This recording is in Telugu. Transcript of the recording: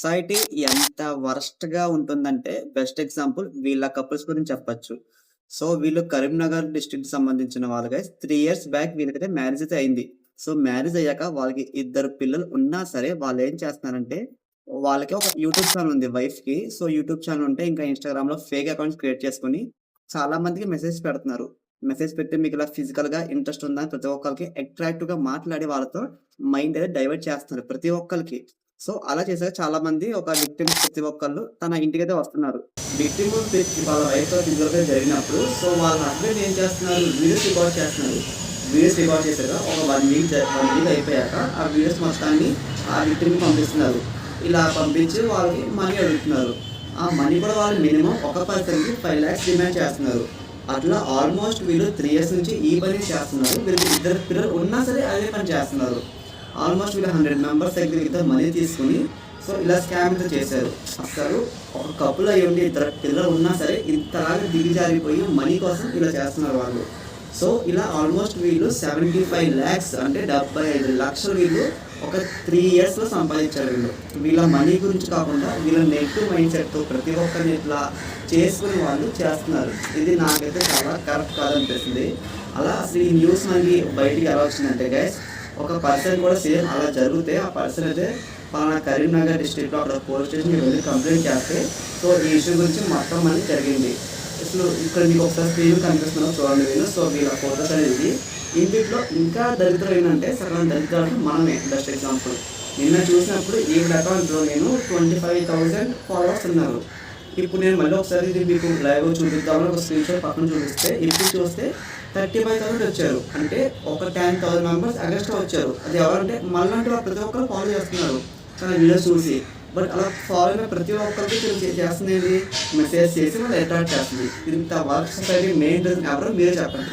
సొసైటీ ఎంత వరస్ట్‌గా ఉంటుందంటే, బెస్ట్ ఎగ్జాంపుల్ వీళ్ళ కపుల్స్ గురించి చెప్పొచ్చు. సో, వీళ్ళు కరీంనగర్ డిస్ట్రిక్ట్‌కి సంబంధించిన వాళ్ళు గైస్. 3 ఇయర్స్ బ్యాక్ వీళ్ళకైతే మ్యారేజ్ అయితే అయింది. సో, మ్యారేజ్ అయ్యాక వాళ్ళకి ఇద్దరు పిల్లలు ఉన్నా సరే, వాళ్ళేం చేస్తున్నారంటే, వాళ్ళకి ఒక యూట్యూబ్ ఛానెల్ ఉంది వైఫ్‌కి. సో, యూట్యూబ్ ఛానెల్ ఉంటే ఇంకా ఇన్‌స్టాగ్రామ్‌లో ఫేక్ అకౌంట్స్ క్రియేట్ చేసుకొని, చాలా మందికి మెసేజ్ పెడుతున్నారు. మెసేజ్ పెట్టి మీకిలా ఫిజికల్‌గా ఇంట్రెస్ట్ ఉందా అని ప్రతి ఒక్కళ్ళకి అట్రాక్టివ్‌గా మాట్లాడి వాళ్ళతో మైండ్ అనేది డైవర్ట్ చేస్తున్నారు ప్రతి ఒక్కళ్ళకి. సో, అలా చేసాక చాలామంది ఒక విక్టిమ్స్ ప్రతి ఒక్కళ్ళు తన ఇంటికైతే వస్తున్నారు. విక్టిమ్ వాళ్ళ వైఫ్‌తో ఫిజికల్‌గా జరిగినప్పుడు సో, వాళ్ళ హస్బెండ్ ఏం చేస్తున్నారు, వీడియోస్ రికార్డ్ చేస్తున్నారు. వీడియోస్ రికార్డ్ చేశాక ఒక 1 వీక్ అయిపోయాక ఆ వీడియోస్ మొత్తాన్ని ఆ విక్టిమ్‌కి పంపిస్తున్నారు. ఇలా పంపించి వాళ్ళకి మనీ అడుగుతున్నారు. ఆ మనీ కూడా వాళ్ళు మినిమమ్ ఒక పర్సన్‌కి 5,00,000 డిమాండ్ చేస్తున్నారు. అట్లా ఆల్మోస్ట్ వీళ్ళు 3 ఇయర్స్ నుంచి ఈ పని చేస్తున్నారు. వీళ్ళకి ఇద్దరు పిల్లలు ఉన్నా సరే అదే పని చేస్తున్నారు. ఆల్మోస్ట్ వీళ్ళు 100 మెంబర్స్ దగ్గర మనీ తీసుకొని సో, ఇలా స్కామ్ అయితే చేశారు. అసలు ఒక కపుల్ అయ్యుండి ఇద్దరు పిల్లలు ఉన్నా సరే ఇంతలాగా దిగజారిపోయి మనీ కోసం ఇలా చేస్తున్నారు వాళ్ళు. సో, ఇలా ఆల్మోస్ట్ వీళ్ళు 75,00,000 అంటే 75,00,000 వీళ్ళు ఒక 3 ఇయర్స్‌లో సంపాదించారు వీళ్ళు. వీళ్ళ మనీ గురించి కాకుండా వీళ్ళ నెగెటివ్ మైండ్ సెట్‌తో ప్రతి ఒక్కరిని ఇట్లా చేసుకుని వాళ్ళు చేస్తున్నారు. ఇది నాకైతే చాలా కరెక్ట్ కాదనిపిస్తుంది. అలా అసలు ఈ న్యూస్ మనకి బయటికి ఎలా వచ్చిందంటే గైస్, ఒక పర్సన్ కూడా సేమ్ అలా జరిగితే ఆ పర్సన్ అయితే పలానా కరీంనగర్ డిస్ట్రిక్ట్‌లో అక్కడ పోలీస్ స్టేషన్‌కి వెళ్లి కంప్లెయింట్ చేస్తే సో, ఈ ఇష్యూ గురించి మొత్తం అనేది జరిగింది. అసలు ఇక్కడ మీకు ఒకసారి స్క్రీన్ కనిపిస్తున్నారు చూడండి వీళ్ళు. సో, వీళ్ళ ఫోటోస్ అనేది ఇందులో ఇంకా దరిద్రం ఏంటంటే సగం దరిద్రాలు మనమే బెస్ట్ ఎగ్జాంపుల్. నిన్న చూసినప్పుడు ఈవిడ అకౌంట్‌లో నేను 25,000 ఫాలోవర్స్ ఉన్నారు. ఇప్పుడు నేను మళ్ళీ ఒకసారి ఇది మీకు లైవ్‌గా చూపిద్దామని ఒక స్క్రీన్‌షాట్ పక్కన చూపిస్తే ఇప్పుడు చూస్తే 35,000 వచ్చారు. అంటే ఒక 10,000 మెంబర్స్ ఎగస్ట్రా వచ్చారు. అది ఎవరంటే మనలాంటి వాళ్ళు ప్రతి ఒక్కరు ఫాలో చేస్తున్నారు. తన వీడియోస్ చూసి. బట్ అలా ఫాలో అయిన ప్రతి ఒక్కరికి చేస్తుంది ఏంటి, మెసేజ్ చేసి వాళ్ళు అట్రాక్ట్ చేస్తుంది. ఇంత వర్క్ సొసైటీ మెయిన్ రీజన్ ఎవరో మీరే చెప్పండి.